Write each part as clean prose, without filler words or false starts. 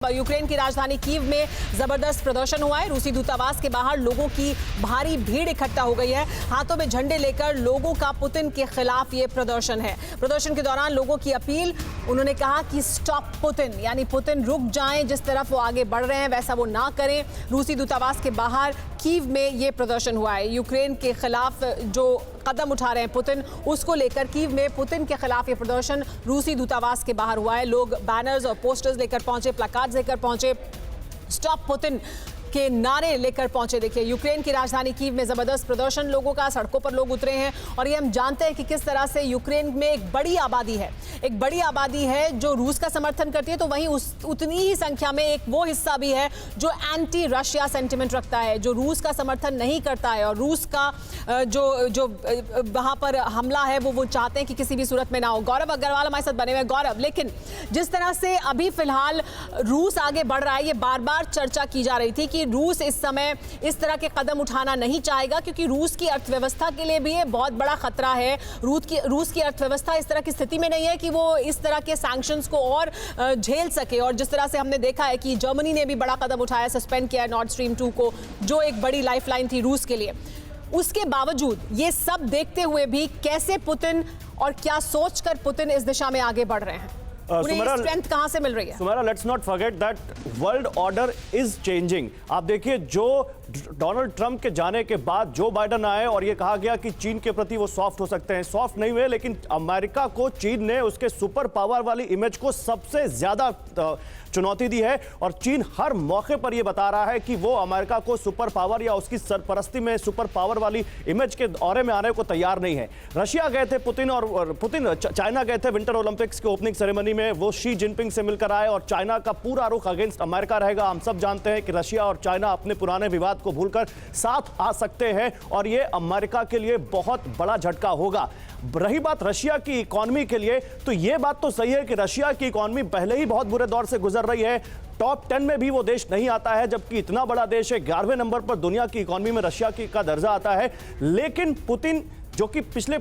Ukraine की राजधानी Kyiv में जबरदस्त प्रदर्शन हुआ है। रूसी दूतावास के बाहर लोगों की भारी भीड़ इकट्ठा हो गई है। हाथों में झंडे लेकर लोगों का पुतिन के खिलाफ ये प्रदर्शन है। प्रदर्शन के दौरान लोगों की अपील, उन्होंने कहा कि स्टॉप पुतिन, यानी पुतिन रुक जाएं, जिस तरफ वो आगे बढ़ रहे हैं वैसा वो ना करें। रूसी दूतावास के बाहर कीव में ये प्रदर्शन हुआ है। यूक्रेन के खिलाफ जो कदम उठा रहे हैं पुतिन, उसको लेकर कीव में पुतिन के खिलाफ ये प्रदर्शन रूसी दूतावास के बाहर हुआ है। लोग बैनर्स और पोस्टर्स लेकर पहुंचे, प्लकार्ड्स लेकर पहुंचे, स्टॉप पुतिन के नारे लेकर पहुंचे। देखिए, यूक्रेन की राजधानी कीव में जबरदस्त प्रदर्शन लोगों का, सड़कों पर लोग उतरे हैं और ये हम जानते हैं कि किस तरह से यूक्रेन में एक बड़ी आबादी है जो रूस का समर्थन करती है, तो वहीं उतनी ही संख्या में एक वो हिस्सा भी है जो एंटी रशिया सेंटिमेंट रखता है, जो रूस का समर्थन नहीं करता है और रूस का जो वहां पर हमला है वो चाहते हैं कि किसी भी सूरत में ना हो। गौरव अग्रवाल हमारे साथ बने हुए। गौरव, लेकिन जिस तरह से अभी फिलहाल रूस आगे बढ़ रहा है, ये बार बार चर्चा की जा रही थी कि रूस इस समय इस तरह के कदम उठाना नहीं चाहेगा, क्योंकि रूस की अर्थव्यवस्था के लिए भी ये बहुत बड़ा खतरा है। रूस की अर्थव्यवस्था इस तरह की स्थिति में नहीं है कि वो इस तरह के सैंक्शंस को और झेल सके। और जिस तरह से हमने देखा है कि जर्मनी ने भी बड़ा कदम उठाया, सस्पेंड किया नॉर्ड स्ट्रीम 2 को, जो एक बड़ी लाइफलाइन थी रूस के लिए। उसके बावजूद ये सब देखते हुए भी कैसे पुतिन और क्या सोचकर पुतिन इस दिशा में आगे बढ़ रहे हैं, उन्हें स्ट्रेंथ कहां से मिल रही है? Sumaira, let's not forget that world order is changing. आप देखिए, जो डोनाल्ड ट्रंप के जाने के बाद जो बाइडेन आए और ये कहा गया कि चीन के प्रति वो सॉफ्ट हो सकते हैं, सॉफ्ट नहीं हुए, लेकिन अमेरिका को चीन ने उसके सुपर पावर वाली इमेज को सबसे ज्यादा चुनौती दी है और चीन हर मौके पर यह बता रहा है कि वो अमेरिका को सुपर पावर या उसकी सरपरस्ती में सुपर पावर वाली इमेज के दौरे में आने को तैयार नहीं है। रशिया गए थे पुतिन और चाइना गए थे विंटर ओलंपिक्स के ओपनिंग सेरेमनी में, वो शी जिनपिंग से मिलकर आए और चाइना का पूरा रुख अगेंस्ट अमेरिका रहेगा। हम सब जानते हैं कि रशिया और चाइना अपने पुराने विवाद को भूलकर साथ आ सकते हैं और ये अमेरिका के लिए बहुत बड़ा झटका होगा। रही बात रशिया की इकोनॉमी के लिए, तो यह बात तो सही है कि रशिया की इकोनॉमी पहले ही बहुत बुरे दौर से गुजर रही है। टॉप 10 में भी वो देश नहीं आता है, जबकि इतना बड़ा देश है। 11वें नंबर पर दुनिया की इकोनॉमी में रशिया का दर्जा आता है। लेकिन पुतिन, जो कि पिछले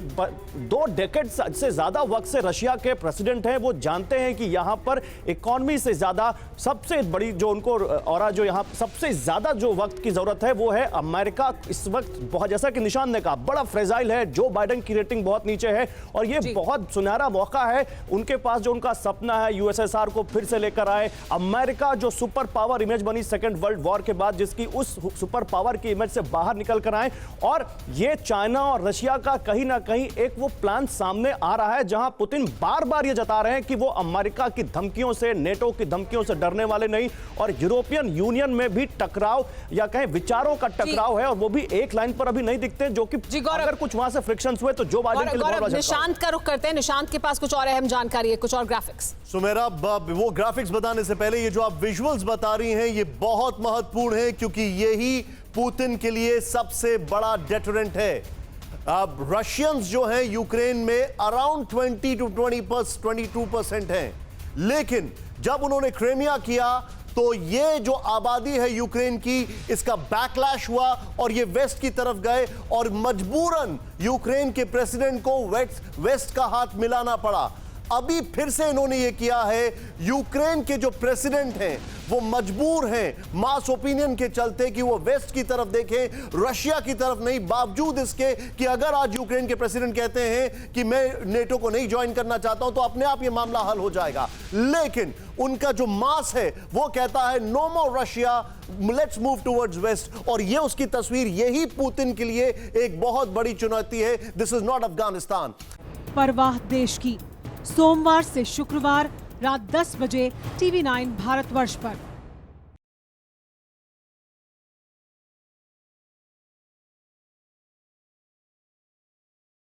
2 डेकेड से ज्यादा वक्त से रशिया के प्रेसिडेंट हैं, वो जानते हैं कि यहां पर इकोनॉमी से ज्यादा सबसे बड़ी जो उनको और जो यहां सबसे ज्यादा जो वक्त की जरूरत है वो है अमेरिका। इस वक्त बहुत, जैसा कि निशान ने कहा, बड़ा फ्रेजाइल है। जो बाइडेन की रेटिंग बहुत नीचे है और ये बहुत सुनहरा मौका है उनके पास, जो उनका सपना है यूएसएसआर को फिर से लेकर आए। अमेरिका जो सुपर पावर इमेज बनी सेकेंड वर्ल्ड वॉर के बाद, जिसकी उस सुपर पावर की इमेज से बाहर निकल कर आए, और ये चाइना और रशिया का कहीं ना कहीं एक वो प्लान सामने आ रहा है जहां पुतिन बार बार ये जता रहे हैं कि वो अमेरिका की धमकियों से, नेटो की धमकियों से डरने वाले नहीं, और यूरोपियन यूनियन में भी टकराव या कहें विचारों का टकराव है, और वो भी एक लाइन पर अभी नहीं दिखते, जो कि अगर कुछ वहां से फ्रिक्शंस हुए तो जो बाइडेन के लिए बहुत बड़ा। निशांत का रुख करते हैं। निशांत के पास कुछ और अहम जानकारी है, कुछ और ग्राफिक्स। सुमेरा, वो ग्राफिक्स बताने से पहले ये जो आप विजुअल्स बता रही हैं ये बहुत महत्वपूर्ण है, क्योंकि यही पुतिन के लिए सबसे बड़ा डेटरेंट है। अब रशियंस जो हैं यूक्रेन में अराउंड 20 to 22% हैं, लेकिन जब उन्होंने क्रीमिया किया तो ये जो आबादी है यूक्रेन की, इसका बैकलैश हुआ और ये वेस्ट की तरफ गए और मजबूरन यूक्रेन के प्रेसिडेंट को वेस्ट का हाथ मिलाना पड़ा। अभी फिर से इन्होंने ये किया है। यूक्रेन के जो प्रेसिडेंट हैं वो मजबूर हैं मास ओपिनियन के चलते कि वो वेस्ट की तरफ देखें, रशिया की तरफ नहीं, बावजूद इसके कि अगर आज यूक्रेन के प्रेसिडेंट कहते हैं कि मैं नेटो को नहीं ज्वाइन करना चाहता हूं तो अपने आप ये मामला हल हो जाएगा। लेकिन उनका जो मास है वो कहता है no more Russia, let's move towards west, और ये उसकी तस्वीर, यही पुतिन के लिए एक बहुत बड़ी चुनौती है। This is not Afghanistan. परवाह देश की, सोमवार से शुक्रवार रात 10 बजे TV9 भारतवर्ष पर।